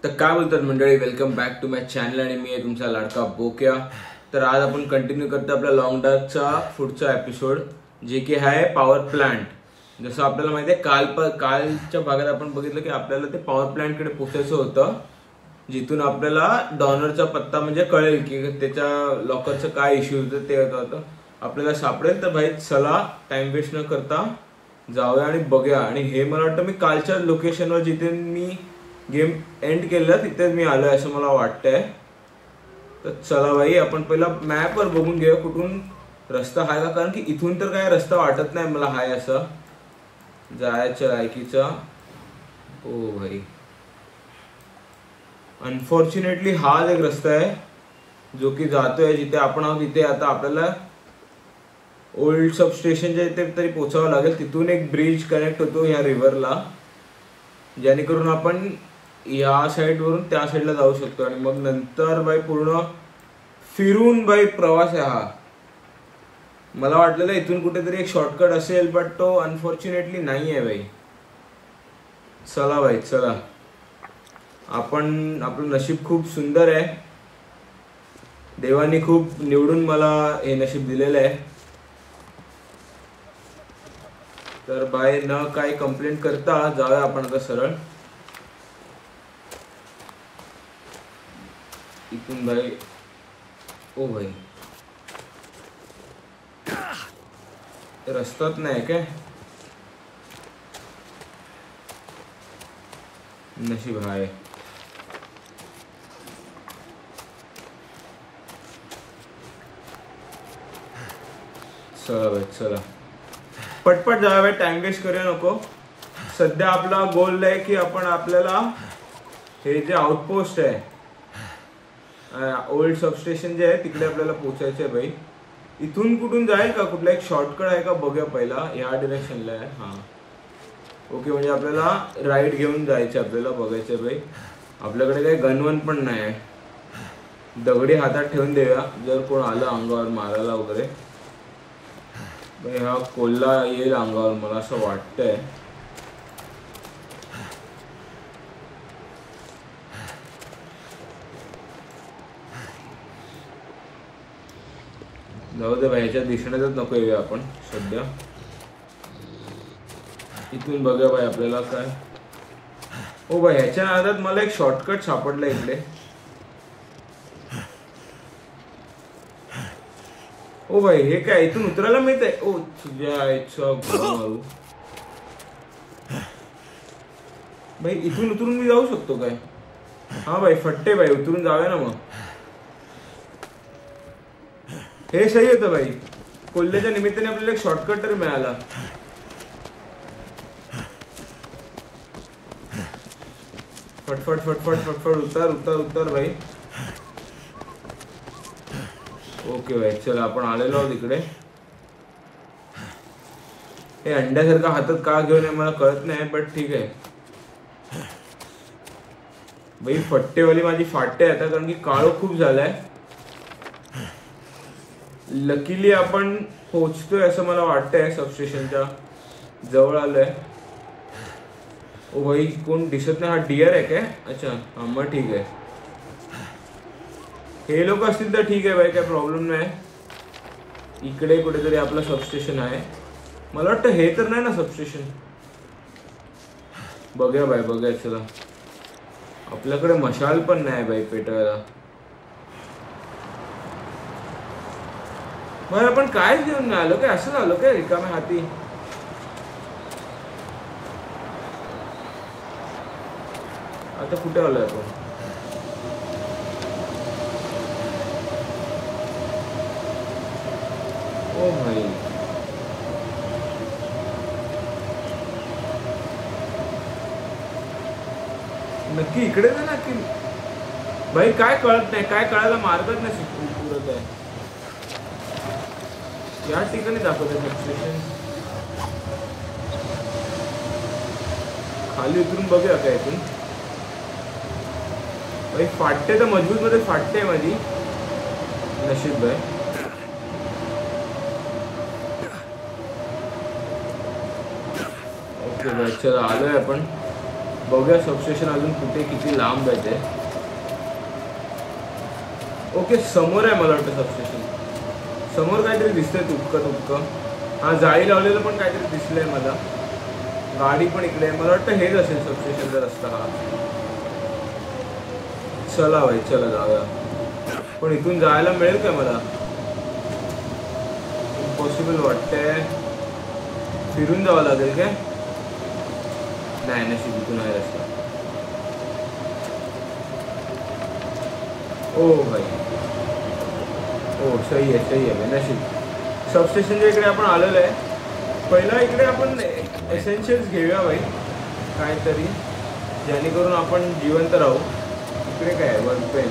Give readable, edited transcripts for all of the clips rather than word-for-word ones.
तर काय बोलतात मंडळी, welcome back to my channel आणि मी आहे तुमचा लाडका बोक्या। तर आज आपण कंटिन्यू करतो आपल्या लॉंग डार्कचा पुढचा एपिसोड, जे की आहे पॉवर प्लांट। जसं आपल्याला माहिती आहे कालच्या भागात आपण बघितलं की आपल्याला ते पॉवर प्लांट कडे पोहोचायचं होतं, जिथून आपल्याला डॉनरचा पत्ता म्हणजे कळेल की त्याच्या लॉकरचं काय इश्यू होतं ते होतं आपल्याला सापडेल। तर भाई चला टाइम वेस्ट न करता जाऊया आणि बघूया। आणि हे मला वाटतं मी कालच्या लोकेशनवर जिथे मी गेम एंड केलं तिथेच मी आलोय असं मला वाटतंय। तर चला भाई आपण पहिला मॅपवर बघून घेऊया कुठून रस्ता आहे का, कारण की इथून तर काय रस्ता वाटत नाही मला हाय असं जायच्या लायकीचा। ओ भाई अनफॉर्च्युनेटली हाच एक रस्ता आहे जो की जातोय जिथे आपण आहोत। तिथे आता आपल्याला ओल्ड सबस्टेशनच्या इथे तरी पोहोचावं लागेल। तिथून एक ब्रिज कनेक्ट होतो या रिव्हरला, जेणेकरून आपण या साइड वरून त्या साइडला जाऊ शकतो आणि मग नंतर बाई पूर्ण फिरून बाई प्रवास आहे हा। मला वाटलेलं इथून कुठेतरी एक शॉर्टकट असेल, बट तो अनफॉर्च्युनेटली नाही आहे बाई। चला बाई चला, आपलं नशीब खूप सुंदर आहे, देवाने खूप निवडून मला हे नशीब दिलेलं आहे। तर बाय न काही कंप्लेंट करता जाऊया आपण आता सरळ इथून भाई। ओ भाई रस्ताच नाही काय, नशीब आहे। चला भाई चला पटपट जाऊया भाई, टाइम वेस्ट करूया नको। सध्या आपला गोल आहे की आपण आपल्याला हे जे आउटपोस्ट आहे ओल्ड सबस्टेशन जे आहे तिकडे आपल्याला पोहोचायचं आहे भाई। इथून कुठून जाईल का, कुठला एक शॉर्टकट आहे का बघूया पहिला। या डिरेक्शनला आहे हा, ओके। म्हणजे आपल्याला राईट घेऊन जायचं, आपल्याला बघायचं भाई। आपल्याकडे काही गनवन पण नाही आहे, दगडी हातात ठेवून देऊया जर कोण आलं अंगावर मारायला वगैरे। भाई हा कोल्हा येईल अंगावर मला असं वाटतंय। जाऊ दे भाई, ह्याच्या दिसण्यातच नको येऊया आपण सध्या। इथून बघा भाई आपल्याला काय। ओ भाई ह्याच्या नादात मला एक शॉर्टकट सापडला इकडे। ओ भाई हे काय इथून उतरायला मिळत आहे? ओ तुझ्या मारू भाई, इथून उतरून मी जाऊ शकतो काय? हा भाई फट्टे भाई, उतरून जाऊया ना मग। हे सही होतं भाई, कोल्ह्याच्या निमित्ताने आपल्याला एक शॉर्टकट तरी मिळाला। फटफट फटफट फटफट उतर उतर उतर भाई। ओके भाई चला आपण आलेलो आहोत इकडे। हे अंड्यासारखा हातात का घेऊन मला कळत नाही, बट ठीक आहे भाई। फट्टेवाली माझी फाटते आता, कारण की काळो खूप झालाय। लकीली आपण पोहोचतोय असं मला वाटतंय, सबस्टेशनच्या जवळ आलोय। ओ भाई कोण दिसत नाही, हा डिअर आहे काय? अच्छा हा मग ठीक आहे, हे लोक असतील तर ठीक आहे भाई, काय प्रॉब्लेम नाही। इकडे कुठेतरी आपलं सबस्टेशन आहे, मला वाटतं हे तर नाही ना सबस्टेशन। बघूया भाई बघूया चला। आपल्याकडे मशाल पण नाही भाई पेटवायला। बरं आपण काय घेऊन नाही आलो काय, असं झालं काय रिकाम्या हाती? आता कुठे आलोय आपण? ओ भाई नक्की इकडे ना की भाई, काय कळत नाही, काय कळायला मार्गच नाही पुरत आहे। या ठिकाणी दाखवते सबस्टेशन, खाली उतरून बघूया काय इथून। भाई फाटते तर मजबूत मध्ये फाटते माझी, नशीब आहे। ओके भाई चला आलोय आपण, बघूया सबस्टेशन अजून कुठे किती लांब आहे ते. ओके समोर आहे मला वाटतं सबस्टेशन. समोर काहीतरी दिसतंय तुपकं. हा जाळी लावलेलं पण काहीतरी दिसलंय मला. गाडी पण इकडे आहे. मला वाटतं हेच असेल सबस्टेशनचा रस्ता हा. चला भाई चला जाऊया. पण इथून जायला मिळेल का मला? इम्पॉसिबल वाटतंय. फिरून जावं लागेल काय? नाही नशीब इथून आहे रस्ता. ओ भाई ओ सही आहे नशीब. सबस्टेशनच्या इकडे आपण आलेलो आहे. पहिला इकडे आपण एसेन्शियल्स घेऊया भाई काहीतरी, जेणेकरून आपण जिवंत राहू. इकडे काय आहे? Work pen.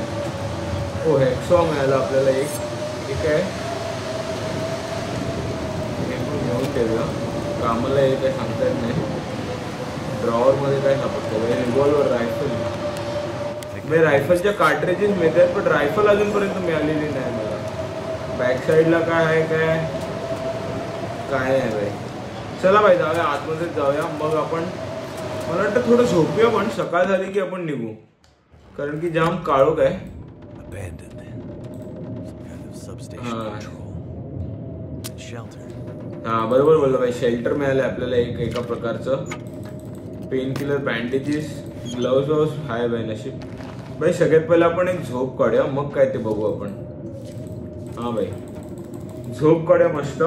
हो हेक्सॉ मिळाला आपल्याला एक आहे. हे पण घेऊन ठेवूया. कामाला हे काय सांगता येत नाही. ड्रॉवरमध्ये काय सापडतं? Revolver, rifle. रायफलच्या कार्ट्रिजेस मिळतात पण रायफल अजूनपर्यंत मिळालेली नाही मला. बॅक साईडला काय आहे काय आहे भाई. चला भाई जाऊया आतमध्ये जाऊया. मग आपण मला वाटतं थोडं झोपूया पण सकाळ झाली की आपण निघू. कारण की जाम काळोख आहे. हा बरोबर बोलला भाई. शेल्टर मिळालं आपल्याला एका प्रकारचं. पेन किलर, बँडेजेस, ग्लव्स हाय भाई नशीब. भाई सगळ्यात पहिला आपण एक झोप काढूया मग काय ते बघू आपण. हा भाई झोप काढूया मस्त.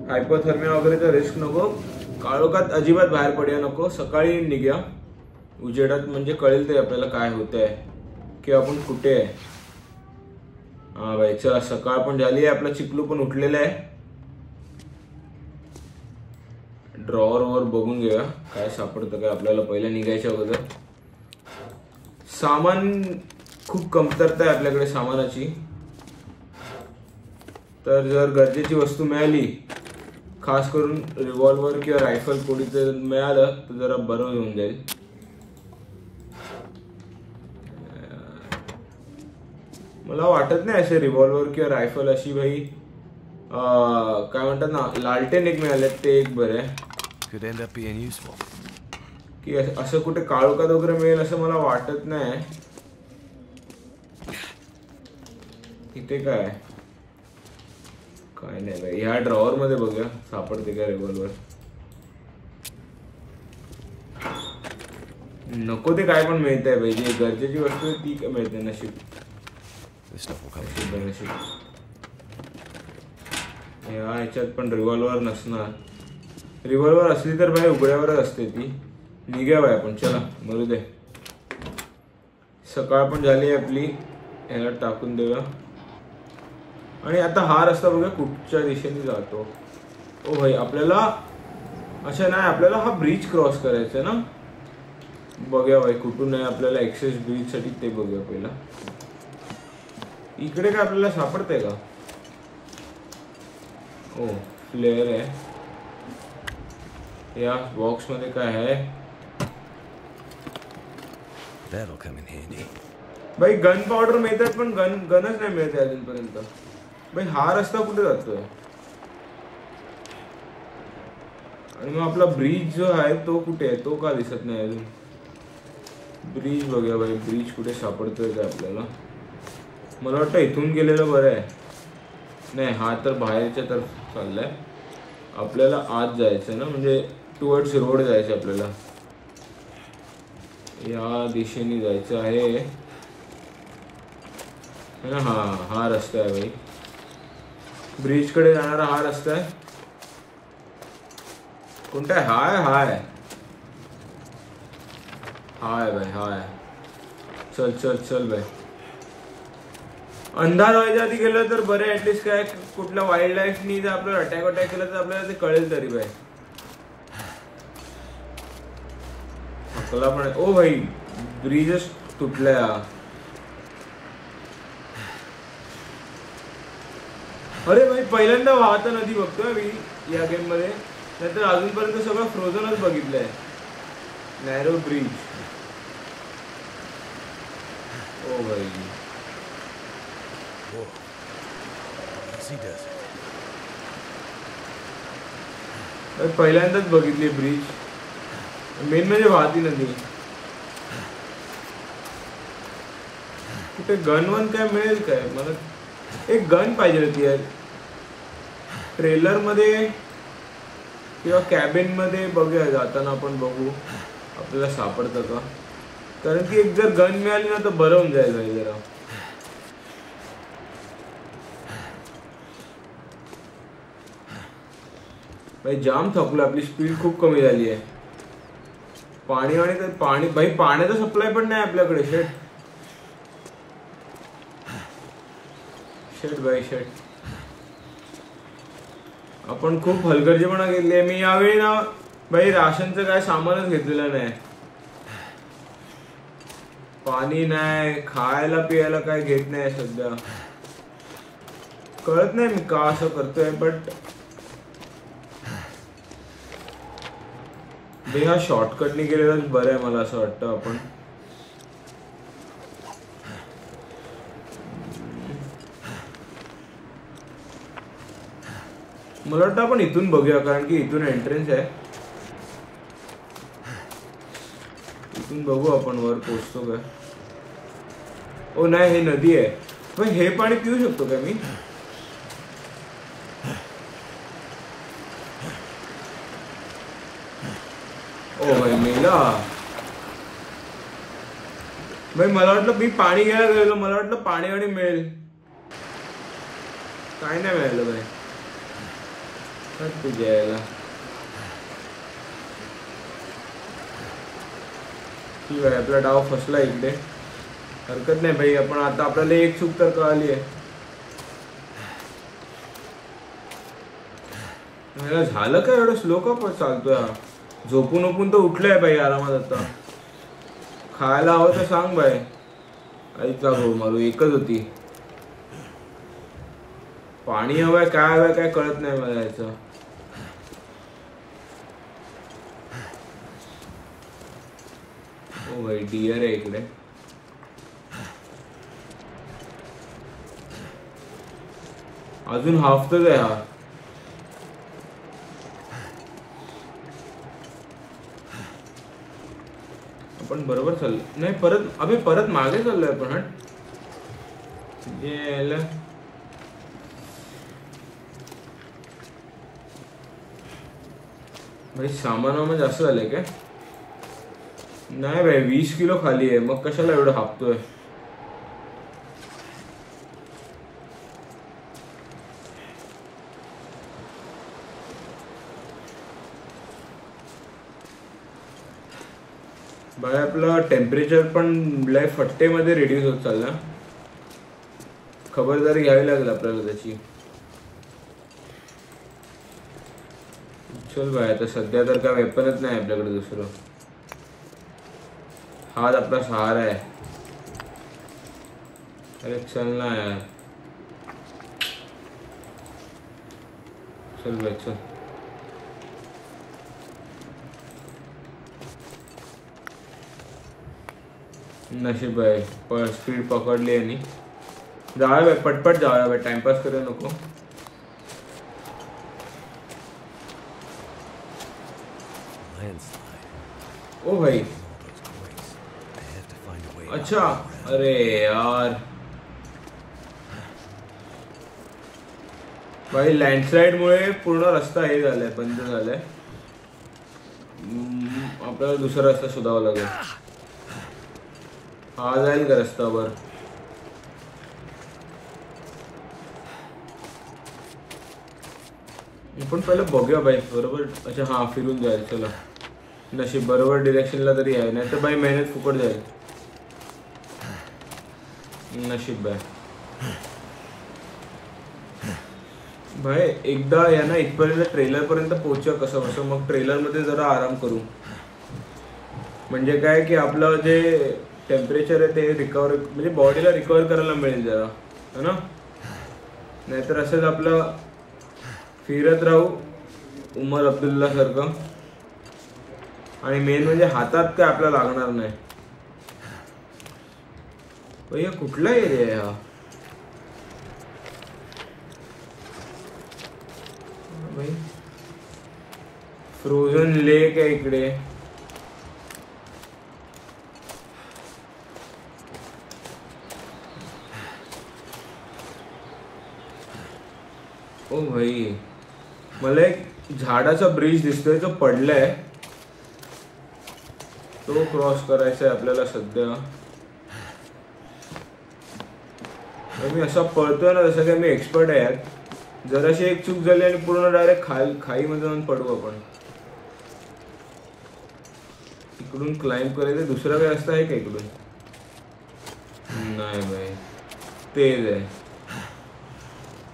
हायपोथर्मिया वगैरेचा रिस्क नको. काळोखात अजिबात बाहेर पडूया नको. सकाळी निघूया उजेडात म्हणजे कळेल ते आपल्याला काय होतंय की आपण कुठे आहे. हा भाई चला सकाळ पण झाली आहे. आपला चिकलू पण उठलेला आहे. ड्रॉवर वर बघून घेऊया काय सापडतं काय आपल्याला पहिल्या निघायच्या अगोदर. सामान खूप कमतरता आहे आपल्याकडे सामानाची. तर जर गरजेची वस्तू मिळाली, खास करून रिव्हॉल्वर किंवा रायफल कोणी जर मिळालं तर जरा बरं होऊन जाईल. मला वाटत नाही असे रिव्हॉल्वर किंवा रायफल अशी भाई काय म्हणतात ना लालटेन एक मिळाले ते एक बरं आहे. की असं कुठे काळोखात वगैरे मिळेल असं मला वाटत नाही. इथे काय काय नाही भाई. ह्या ड्रॉवर मध्ये बघूया सापडते का रिव्हॉल्वर. नको ते काय पण मिळतंय भाई. जे गरजेची वस्तू आहे ती मिळते नशीब. ह्याच्यात पण रिव्हॉल्वर नसणार. रिव्हॉल्वर असली तर भाई उघड्यावरच असते ती. निघ्या भाई आपण चला मरू दे. सकाळ पण झाली आपली. ह्याला टाकून देऊया. आणि आता हा रस्ता बघा कुठच्या दिशेने जातो. ओ भाई आपल्याला असं नाही आपल्याला हा ब्रिज क्रॉस करायचा आहे ना. बघूया भाई कुठून आहे आपल्याला एक्सेस ब्रिज साठी ते बघूया पहिला. इकडे काय आपल्याला सापडतंय का? ओ फ्लेअर आहे. या बॉक्स मध्ये काय आहे भाई? गन पावडर मिळतात पण गनच नाही मिळते अजूनपर्यंत. भाई हा रस्ता कुठे जातोय? आणि मग आपला ब्रिज जो आहे तो कुठे आहे? तो का दिसत नाही अजून? ब्रिज बघूया भाई. ब्रिज कुठे सापडतोय का आपल्याला? मला वाटतं इथून गेलेलं बरं आहे. नाही हा तर बाहेरच्या तरफ चाललाय. आपल्याला आत जायचं ना म्हणजे टुवर्ड्स रोड जायचं आपल्याला. या दिशेने जायचं आहे ना. हा रस्ता आहे भाई. ब्रिज कडे जाणारा हा रस्ता आहे. कोणता आहे? हाय भाई हाय. चल भाई. अंधार व्हायच्या आधी गेलं तर बरे. ऍटलीस्ट काय कुठल्या वाईल्ड लाईफनी जर आपल्याला अटॅक केलं तर आपल्याला ते कळेल तरी भाई. पण ओ भाई ब्रिजच तुटलाय. अरे भाई पहिल्यांदा वाहता नदी बघतोय मी या गेम मध्ये. नाहीतर अजूनपर्यंत सगळं फ्रोझनच बघितलंय. Narrow bridge. ओ भाई पहिल्यांदाच बघितली ब्रिज. मेन म्हणजे वाहती नदी. कुठे गन वन काय मिळेल काय? मला एक गन पाहिजे होती यार. ट्रेलर मध्ये किंवा कॅबिन मध्ये बघूया, जाताना आपण बघू आपल्याला सापडतं का. कारण की एक जर गन मिळाली ना तर बरं होऊन जाईल भाई जरा. भाई जाम थकलो, आपली स्पीड खूप कमी झाली आहे. पाणी आणि तर पाणी भाई, पाण्याचा सप्लाय पण नाही आपल्याकडे. शेट शेट भाई शेट. आपण खूप हलगर्जीपणा घेतली आहे. मी यावेळी ना भाई राशनचं काय सामानच घेतलेलं नाही. पाणी नाही, खायला पियाला काय घेत नाही सध्या. कळत नाही मी का असं करतोय, बट भाई हा शॉर्टकटनी गेलेलाच बरं आहे मला असं वाटतं. आपण मला वाटतं आपण इथून बघूया, कारण की इथून एंट्रन्स आहे. इथून बघू आपण वर पोहोचतो काय. ओ नाही, हे नदी आहे. पण हे पाणी पिऊ शकतो का मी? ओ भाई मेला भाई. मला वाटलं मी पाणी घ्यायला गेलो, मला वाटलं पाणी आणि मिळेल. काय नाही मिळालं भाई. तुझ्या यायला ठीक आहे. आपला डाव फसला इकडे, हरकत नाही भाई. आपण आता आपल्याला एक चूक तर कळाली आहे. झालं काय एवढं स्लो का पण चालतोय हा? झोपून ओपून तर उठलाय भाई आरामात. आता खायला हवं तर सांग भाई. आईचा भाऊ मारू एकच होती. पाणी हवंय काय हवंय काय कळत नाही मला याचं. ओ भाई डिअर आहे इकडे. अजून हाफतच आहे हा. आपण बरोबर चाललो नाही. परत अबे परत मागे चाललोय आपण. हट भाई. सामान वामान जास्त झालंय काय? नाही भाई 20 किलो खाली आहे, मग कशाला एवढं हापतोय. भाई आपलं टेम्परेचर पण लय फट्टेमध्ये रिड्यूस होत चाललं. खबरदारी घ्यावी लागेल आपल्याला त्याची. चल भाई, आता सध्या तर काय वेपनच नाही आपल्याकडे दुसरं. हाच आपला सहारा आहे. अरे चल ना यार. चल भाई चल. नशीब आहे स्पीड पकडली आणि जाऊया भाई, पटपट जाऊया भाई. टाइमपास करू नको. ओ भाई अच्छा. अरे यार भाई, लँडस्लाइड मुळे पूर्ण रस्ता हे झालाय, बंद झालाय. आपल्याला दुसरा रस्ता शोधावा लागेल. हा जाईल का रस्त्यावर? आपण पहिलं बघूया भाई बरोबर. अच्छा हा फिरून जाईल. चला नशीब बरोबर डिरेक्शनला तरी आहे, नाही तर भाई मेहनत फुकट जाईल. नशीब भाई एकदा या ना इथपर्यंत ट्रेलर पर्यंत पोहोचूया कसं कसं. मग ट्रेलर मध्ये जरा आराम करू. म्हणजे काय की आपलं जे टेम्परेचर आहे ते रिकवर, म्हणजे बॉडीला रिकवर करायला मिळेल जरा, है ना. नाहीतर असंच आपलं फिरत राहू उमर अब्दुल्ला सारखं. आणि मेन म्हणजे हातात काय आपल्याला लागणार नाही. भैया कुठला एरिया आहे हा? भाई फ्रोझन लेक आहे इकडे. ओ भाई, मला एक झाडाचा ब्रिज दिसतोय तो पडलाय, तो क्रॉस करायचा आहे आपल्याला सध्या. मी असा पळतोय ना जसं काय मी एक्सपर्ट आहे यात. जराशी एक चूक झाली आणि पूर्ण डायरेक्ट खाईमध्ये जाऊन पडू आपण. इकडून क्लाइंब करायचं. दुसरा काय असतं आहे का इकडून? नाही भाई, तेच आहे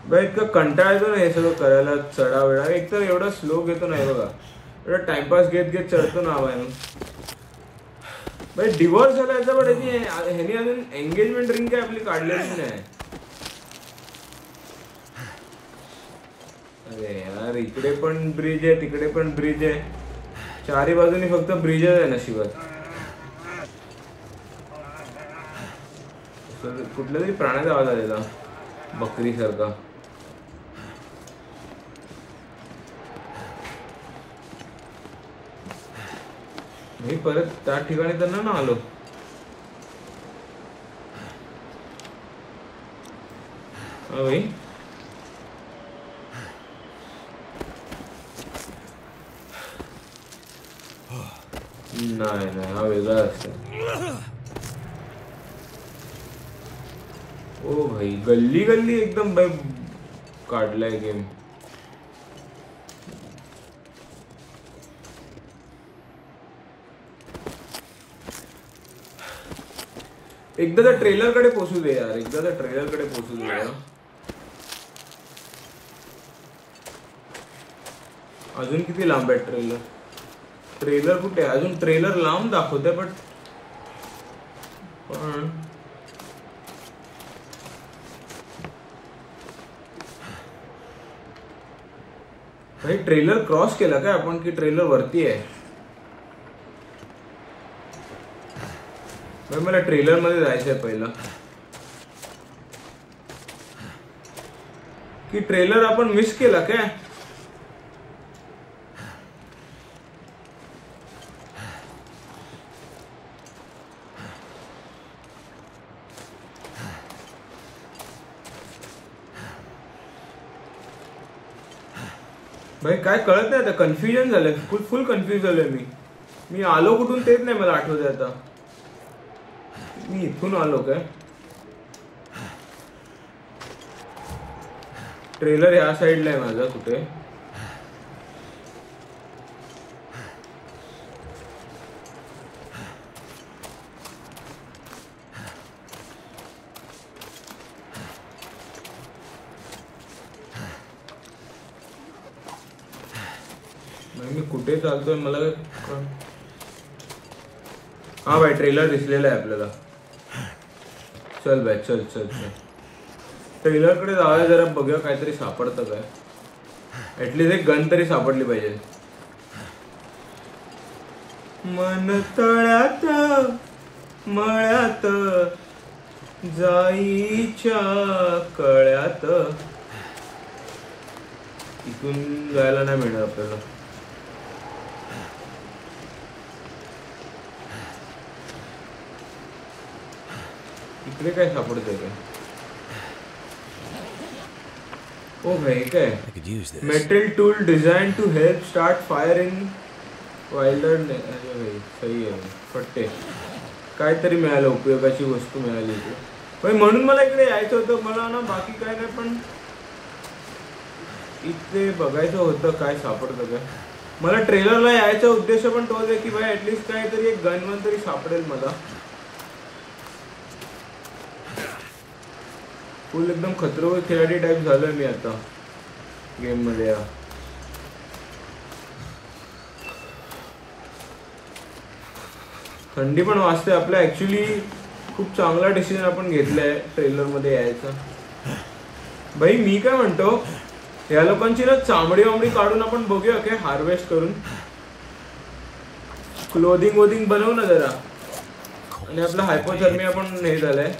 भाई. इतकं कंटाळा येतो ना हे सगळं करायला, चढा वेळा. एक तर एवढा स्लो घेतो नाही बघा, एवढा टाइमपास घेत घेत चढतो ना हवा भाई. डिवोर्स झाला याचा, पण ह्यानी अजून एंगेजमेंट रिंग काय आपली काढलेली नाही. अरे यार, इकडे पण ब्रिज आहे, तिकडे पण ब्रिज आहे, चारी बाजूनी फक्त ब्रिजच आहे नशिबात. कुठल्या तरी प्राण्याचा आवाज आलेला, बकरी सारखा. मी परत त्या ठिकाणी त्यांना ना आलो. भाई नाही नाही, हा वेगळा असतो. ओ भाई, गल्ली गल्ली एकदम भाई काढलाय गेम. एकदा त्या ट्रेलर कडे पोहोचू दे यार, एकदा त्या ट्रेलर कडे पोहोचू दे यार. अजून किती लांब आहे ट्रेलर? ट्रेलर कुठे आहे अजून? ट्रेलर लांब दाखवते पण भाई ट्रेलर क्रॉस केला काय आपण की ट्रेलर वरती आहे? भाई मला ट्रेलर मध्ये जायचंय पहिला. की ट्रेलर आपण मिस केला काय? भाई काय कळत नाही आता, कन्फ्युजन झालंय, फुल कन्फ्युज झालोय मी आलो कुठून तेच नाही मला आठवत आता. मी इथून आलो काय? ट्रेलर ह्या साईडला आहे माझा कुठे? मी कुठे चालतोय मला? हा भाई, ट्रेलर दिसलेला आहे आपल्याला. चल भाई, चल चल चल ट्रेलर कडे जाऊया जरा, बघूया काहीतरी सापडतं काय. ऍटलीस्ट एक गन तरी सापडली पाहिजे. मन तळ्यात मळ्यात जाईच्या कळ्यात. इथून जायला नाही मिळणार आपल्याला. इकडे काय सापडतंय काय? ओ भाई, काय metal tool design to help start fire in wilderness. अरे भाई सही आहे, फट्टे काहीतरी मिळालं, उपयोगाची वस्तू मिळाली इथे भाई. म्हणून मला इकडे यायचं होतं. मला ना बाकी काय नाही, पण इथे बघायचं होतं काय सापडतं काय. मला ट्रेलरला यायचा उद्देश पण तोच आहे की भाई ऍटलीस्ट काहीतरी एक गन वन तरी सापडेल मला. फुल एकदम खतरो खिलाडी टाइप झालोय मी आता गेम मध्ये. थंडी पण वाजते आपल्या. ऍक्च्युली खूप चांगला डिसिजन आपण घेतलाय ट्रेलर मध्ये यायचा. भाई मी काय म्हणतो, या लोकांची ना चामडी वामडी काढून आपण बघूया काय, हार्वेस्ट करून क्लोदिंग वोदिंग बनवू ना जरा. आणि आपला हायपोथर्मिया पण हे झालंय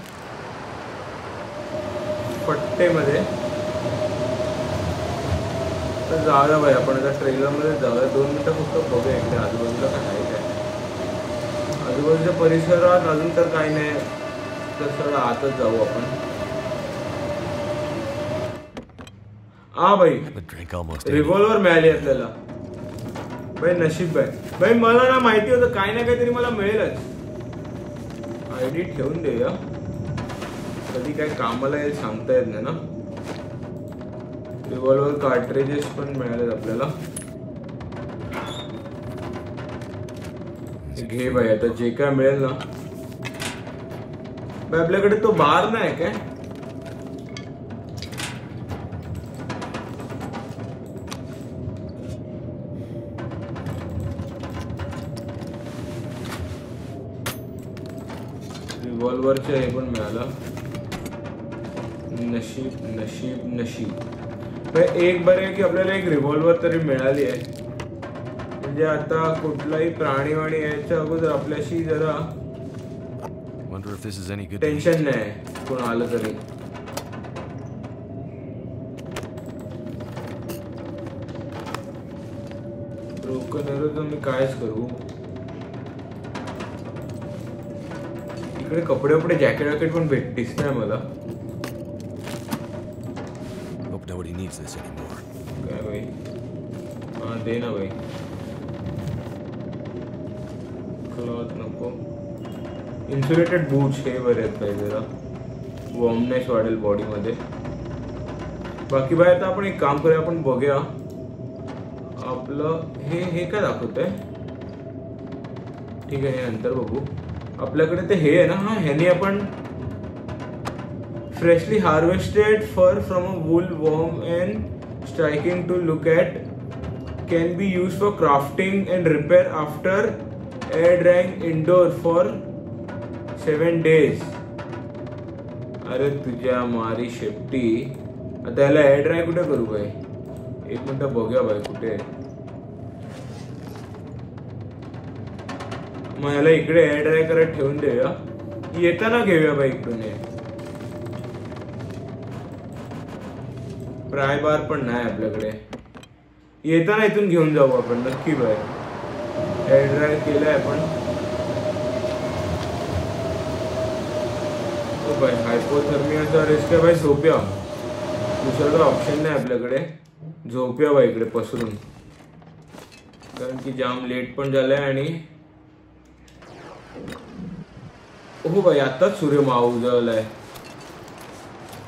पट्टेमध्ये. तर जाऊया भाई आपण आता ट्रेलर मध्ये जाऊया. 2 मिनिटं फक्त बघूया इकडे आजूबाजूला काय आहे काय. आजूबाजूच्या परिसरात अजून तर काही नाही, तर सरळ आतच जाऊ आपण. हा भाई रिव्हॉल्वर मिळाली आपल्याला भाई. नशीब भाई मला ना माहिती होतं काही ना काहीतरी मला मिळेलच. आयडी ठेवून दे या, कधी काय कामाला येईल सांगता येत नाही ना. रिव्हॉल्वर कार्ट्रिजेस पण मिळालेत आपल्याला. घे भाई आता जे काय मिळेल ना. भाई आपल्याकडे तो बार नाही काय? रिव्हॉल्वरचे हे पण मिळालं. नशीब नशीब नशीब. एक बरं आहे की आपल्याला एक रिव्हॉल्वर तरी मिळाली आहे. म्हणजे आता कुठलाही प्राणी वाणी यायच्या अगोदर आपल्याशी जरा टेन्शन नाही कोण आलं तरी. ब्रोकन एरो तर मी कायच करू. इकडे कपडे वपडे जॅकेट वॅकेट पण दिसत नाही मला. काय भाई? हा दे ना भाई. क्लॉथ नको. इन्सुलेटेड बूट्स हे बरे आहेत भाई. जरा वॉर्मनेस वाढेल बॉडीमध्ये. बाकी भाई आता आपण एक काम करूया. आपण बघूया आपलं हे काय दाखवत आहे. ठीक आहे हे नंतर बघू. आपल्याकडे ते हे आहे ना. हा ह्याने आपण freshly harvested fur from a wool worm and striking to look at can be use for crafting and repair after air drying indoor for 7 days. अरे तुझ्या मारी शेपटी. आता याला एअर ड्राय कुठे करू भाई? एक मिनिट बघूया भाई कुठे. मग याला इकडे एअर ड्राय करत ठेवून देऊया. येताना घेऊया भाई इकडून. फ्राय बार पण नाही आपल्याकडे. येताना इथून घेऊन जाऊ आपण नक्की भाई. एअर ड्राय केलंय आपण. हो भाई हायपोथर्मियाचा रिस्क आहे भाई. झोप्या. दुसरं काही ऑप्शन नाही आपल्याकडे. झोप्या भाई इकडे पसरून. कारण की जाम लेट पण झालंय. आणि हो भाई आताच सूर्य मावळलाय.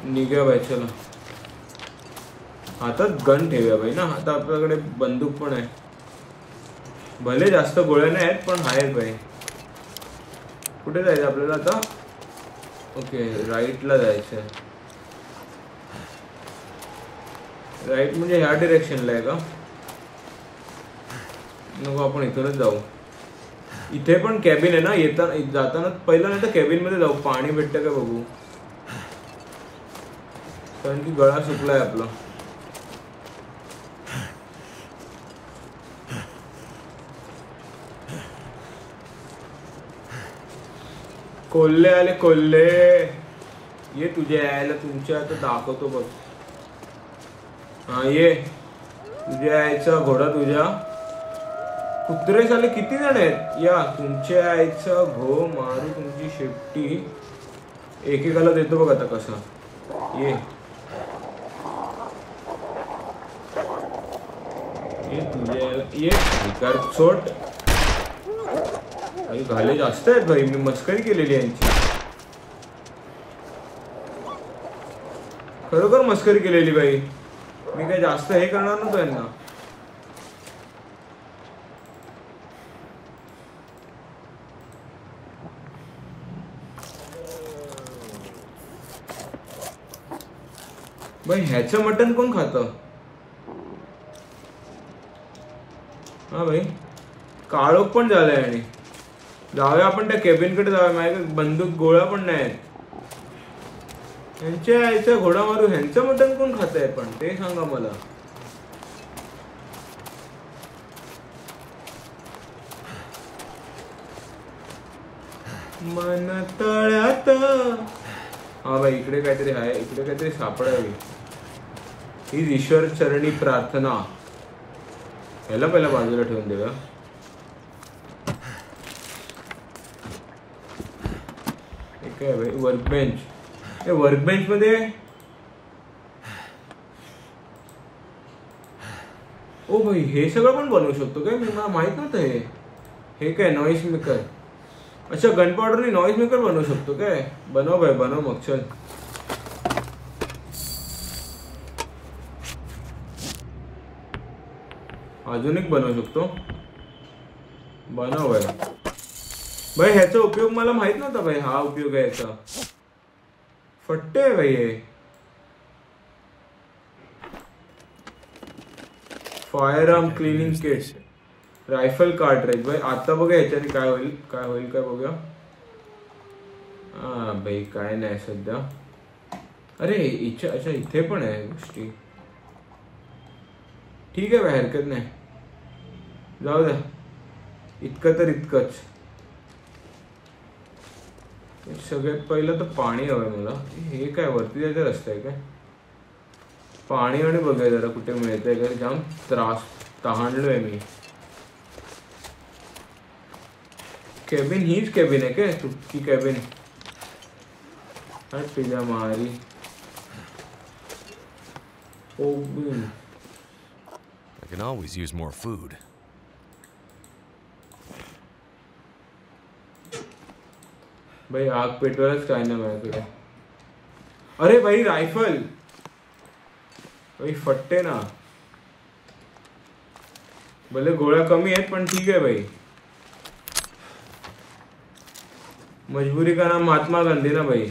निघूया भाई चला. हातात गन ठेवूया भाई ना. आता आपल्याकडे बंदूक पण आहे. भले जास्त गोळ्या नाही आहेत पण आहेत भाई. कुठे जायचं आपल्याला आता? ओके राईटला जायचं. राईट म्हणजे ह्या डिरेक्शनला आहे का? नको आपण इथूनच जाऊ. इथे पण कॅबिन आहे ना. येताना जाताना पहिला नाही तर कॅबिन मध्ये जाऊ. पाणी भेटतं का बघू. कारण की गळा सुकलाय आपला. कोल्हे आले कोल्हे. ये तुझ्या यायला तुमच्या आता दाखवतो बघ. हा ये तुझ्या यायचा घोडा. तुझ्या कुत्रे झाले किती जण आहेत. या तुमच्या यायचा घो मारू तुमची शेपटी. एकेकाला देतो बघ आता कसा. ये तुझ्या यायला ये सोट. घाले जास्त आहेत भाई. मी मस्करी केलेली यांची. खरोखर मस्करी केलेली भाई. मी काय जास्त हे करणार नव्हतो यांना. भाई ह्याचं मटण कोण खातं? हा भाई काळोख पण झालाय. आणि जाऊया आपण त्या केबिन कडे जाऊया. माझ्याकडे बंदूक गोळा पण नाही. ह्यांच्या यायचा घोडा मारू. ह्यांचं मटण कोण खात आहे पण ते सांगा मला. मन तळ्यात. हा भाई इकडे काहीतरी आहे. इकडे काहीतरी सापडावी. ही ईश्वर चरणी प्रार्थना. ह्याला पहिला बाजूला ठेवून देऊया. काय भाई वर्क बेंच. वर्क बेंच मध्ये ओ भाई हे सगळं पण बनवू शकतो काय? मला माहित नव्हतं हे काय नॉइस मेकर. अच्छा गन पावडरने नॉइस मेकर बनवू शकतो काय? बनव भाई बनव मग चल. अजून एक बनवू शकतो. बनव भाई. भाई ह्याचा उपयोग मला माहित नव्हता भाई. हा उपयोग आहे याचा. फट्टे आहे भाई हे. Fire arm cleaning kit, rifle cartridge. भाई आता बघा याच्याने काय होईल काय बघूया. हा भाई काय नाही सध्या. अरे अच्छा इथे पण आहे गोष्टी. ठीक आहे भाई हरकत नाही, जाऊ द्या. इतकं तर इतकंच. सगळ्यात पहिलं तर पाणी हवंय मला. हे काय वरती जायचा रस्ता आहे काय? पाणी आणि बघाय जरा कुठे मिळतंय का. जाम तहानलोय मी. केबिन हीच केबिन आहे काय? तुटकी केबिन. हट पिझ्झा मारी. ओबिन. I can always use more food. भाई आग पेटवायलाच काय नाही माझ्याकडे. अरे भाई रायफल. भाई फट्टे ना. भले गोळ्या कमी आहेत पण ठीक आहे भाई. मजबूरी का नाम महात्मा गांधी ना भाई.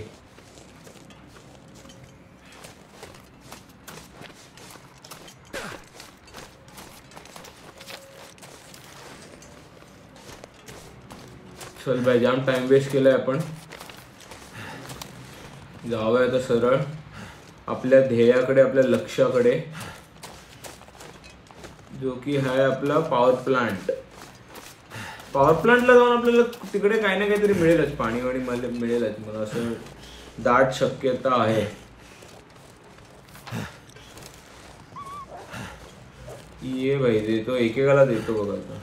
चल भाई जाम टाइम वेस्ट केलाय आपण. जाऊया आता सरळ आपल्या ध्येयाकडे, आपल्या लक्ष्याकडे, जो की आहे आपला पॉवर प्लांट. पॉवर प्लांटला जाऊन आपल्याला तिकडे काही ना काहीतरी मिळेलच. पाणी वाणी मिळेलच मला असं दाट शक्यता आहे. ये भाई देतो, एकेकाला देतो बघा आता.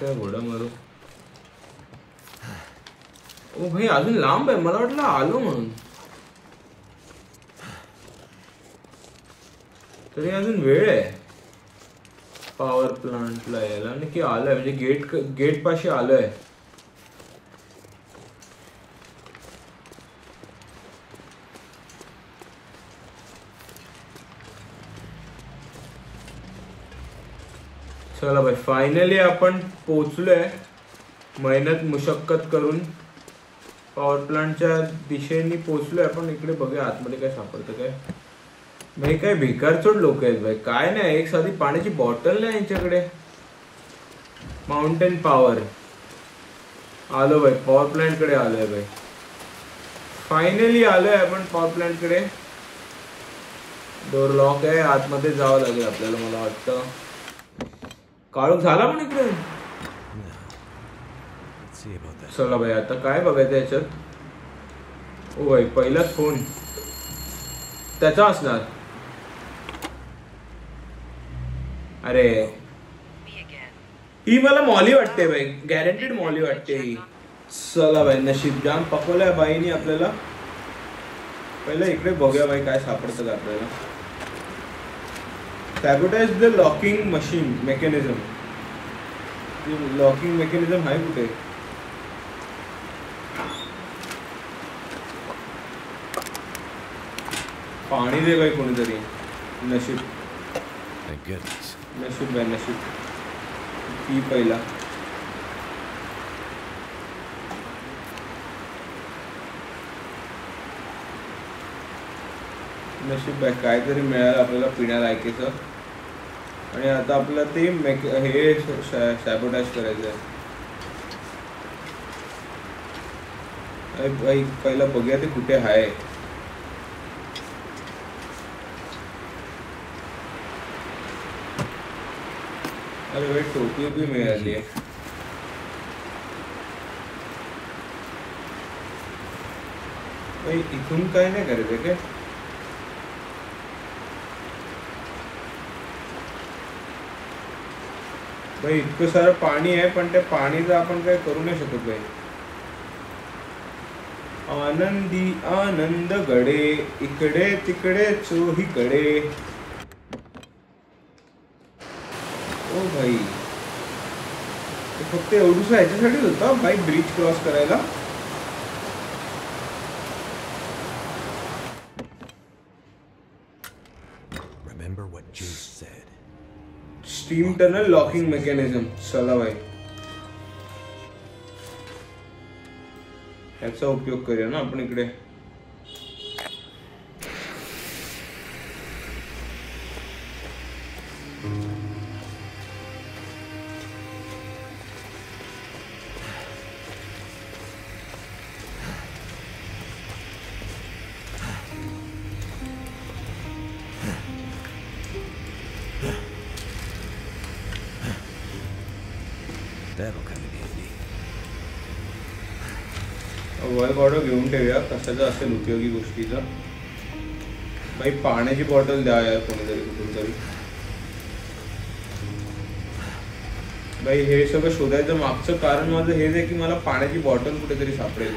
घोडा मारू. ओ भाई अजून लांब आहे. मला वाटलं आलो म्हणून. तरी अजून वेळ आहे पॉवर प्लांटला यायला. नक्की आलोय म्हणजे गेट पाशी आलोय. चला भाई फायनली आपण पोहोचलोय. मेहनत मुशक्कत करून पॉवर प्लांटच्या दिशेने पोहोचलोय आपण. इकडे बघूया आतमध्ये काय सापडतं काय. भाई काय भिकारचोट लोक आहेत भाई. काय नाही एक साधी पाण्याची बॉटल नाही यांच्याकडे. Mountain power. आलो भाई पॉवर प्लांट कडे आलोय भाई. फायनली आलोय आपण पॉवर प्लांट कडे. डोर लॉक आहे. आतमध्ये जावं लागेल आपल्याला मला वाटतं. काळोख झाला पण इकडे. चला भाई आता काय बघायचं याच्यात. ओ भाई पहिलाच फोन त्याचा असणार. अरे ही मला मॉली वाटते भाई. गॅरंटेड मॉली वाटते ही. चला भाई नशीब जाम पकवलंय बाईनी आपल्याला. पहिलं इकडे बघूया भाई काय सापडतं का आपल्याला. Sabotage the locking machine mechanism. Locking mechanism आहे कुठे? पाणी दे भाई कोणीतरी. नशीब नशीब भाई नशीब. ती पहिला नशीब भाई काहीतरी मिळालं आपल्याला पिण्यालायकीचं. आणि आता आपल्याला ते हे सॅबोटाइज करायचं आहे. अरे भाई पहिला बघूया ते कुठे आहे. अरे भाई टोपी भी मिळाली आहे. भाई इथून काय नाही करायचं काय. भाई इतकं सारं पाणी आहे पण त्या पाणीचं आपण काय करू नाही शकत भाई. आनंदी आनंद गडे इकडे तिकडे चोहीकडे. ओ भाई फक्त एवढंच ह्याच्यासाठीच होतं भाई ब्रिज क्रॉस करायला. Remember what Jace said. Steam tunnel locking mechanism. चला भाई ह्याचा उपयोग करूया ना आपण इकडे. That'll come in handy. Work order घेऊन ठेवूया कशाचं असेल उपयोगी गोष्टीचं. भाई पाण्याची बॉटल द्या यार कोणीतरी कुठून तरी. भाई हे सगळं शोधायचं मागचं कारण माझं हेच आहे की मला पाण्याची बॉटल कुठेतरी सापडेल.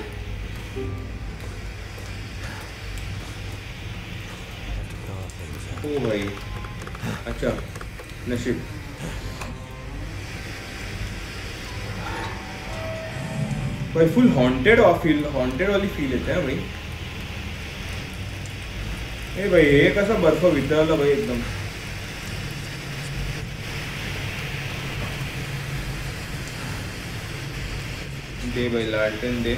हो भाई अच्छा नशीब. भाई फुल हॉन्टेड वाली फील येते भाई. ए भाई हे कसा बर्फ वितळला भाई एकदम. दे भाई लालटेन दे.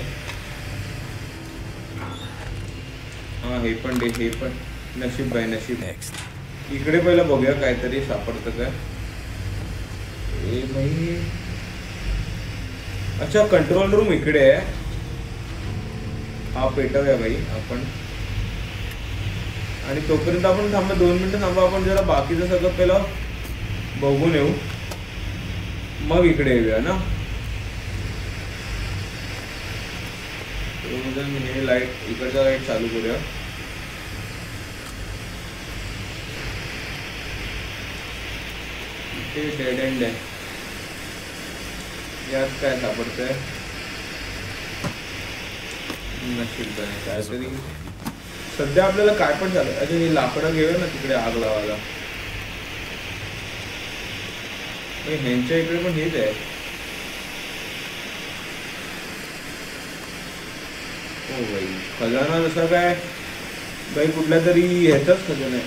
हा हे पण दे हे पण. नशीब भाई नशीब. इकडे पहिला बघूया काहीतरी सापडतं काय. ए भाई अच्छा कंट्रोल रूम इकडे आहे. हा पेटवूया भाई आपण. आणि तोपर्यंत आपण थांबा 2 मिनिटं थांबा. आपण जरा बाकीचं सगळं पहिलं बघून येऊ मग इकडे येऊया ना. हे लाईट इकडचा लाईट चालू करूया. इथे डेड एंड आहे. यात काय सापडतंय. नशीब काहीतरी सध्या आपल्याला काय पण चालू. अच्छा हे लाकडं घेऊया ना तिकडे आग लावायला. ह्यांच्या इकडे पण हेच आहे. हो भाई खजाना जसा काय भाई कुठल्या तरी ह्याचाच खजाना आहे.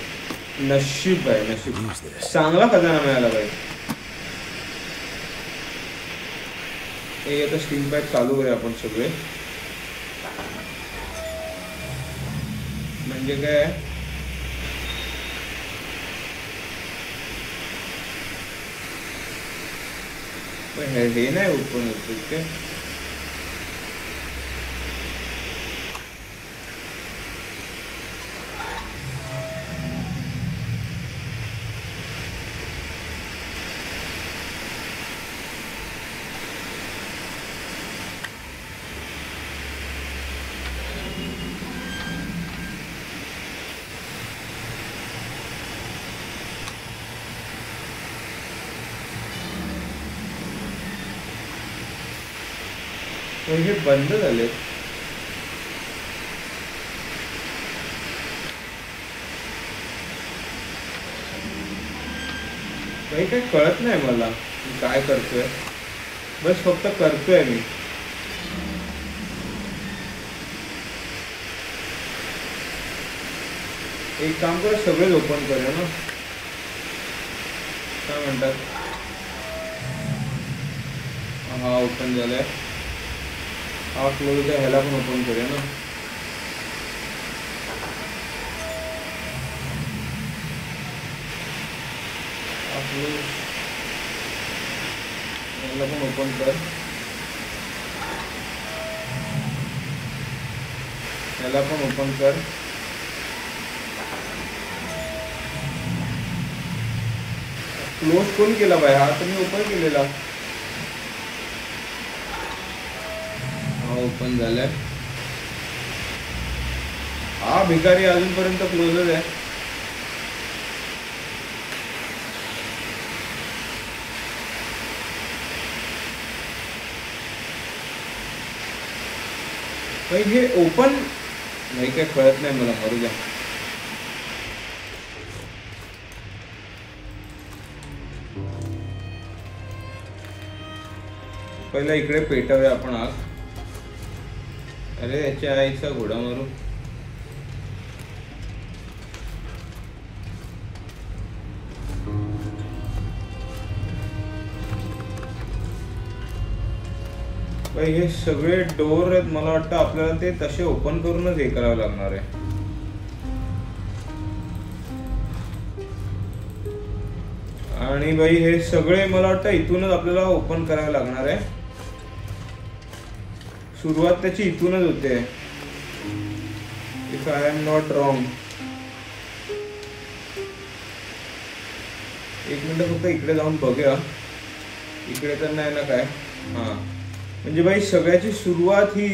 नशीब आहे नशीब. चांगला खजाना मिळाला भाई. हे आता स्टीम पाईप चालू करूया आपण सगळे. म्हणजे काय हे नाही ओपन होत इतके. हे बंद झाले. काही काही कळत नाही मला काय करतोय. बस फक्त करतोय मी. एक काम करा सगळेच ओपन करूया ना. काय म्हणतात. हा ओपन झालाय. हा क्लोज आहे. ह्याला पण ओपन करूया ना. हा क्लोज. ह्याला पण ओपन कर. ह्याला पण ओपन कर. क्लोज कोण केला बाय. हा तर मी ओपन केलेला. ओपन झालाय. हा भिकारी अजूनपर्यंत क्लोजच आहे. भाई हे ओपन नाही काय कळत नाही मला, मरू द्या. पहिला इकडे पेटवूया आपण आग. अरे याच्या आईचा घोडा मारू. भाई हे सगळे डोर आहेत, मला वाटतं आपल्याला ते तसे ओपन करूनच हे करावं लागणार आहे. आणि भाई हे सगळे मला वाटतं इथूनच आपल्याला ओपन करावं लागणार आहे. सुरुवात त्याची इथूनच होते, if I am not wrong. एक मिनिट फक्त इकडे जाऊन बघूया. इकडे तर नाही ना काय. हा म्हणजे भाई सगळ्याची सुरुवात ही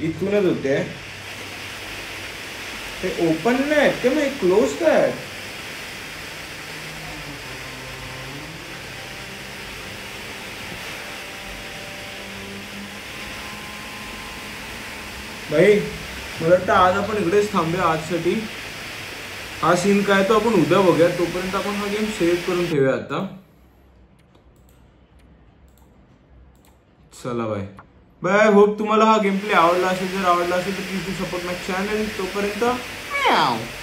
इथूनच होते. ते ओपन नाही आहेत ते, मग क्लोज काय आहेत. भाई मला वाटतं आज आपण इकडेच थांबूया आजसाठी. हा सीन काय तो आपण उद्या बघूया. तोपर्यंत आपण हा गेम सेव्ह करून ठेवूया आता. चला बाय बाय. होप तुम्हाला हा गेम प्ले आवडला असेल. जर आवडला असेल तर please do support my channel. तोपर्यंत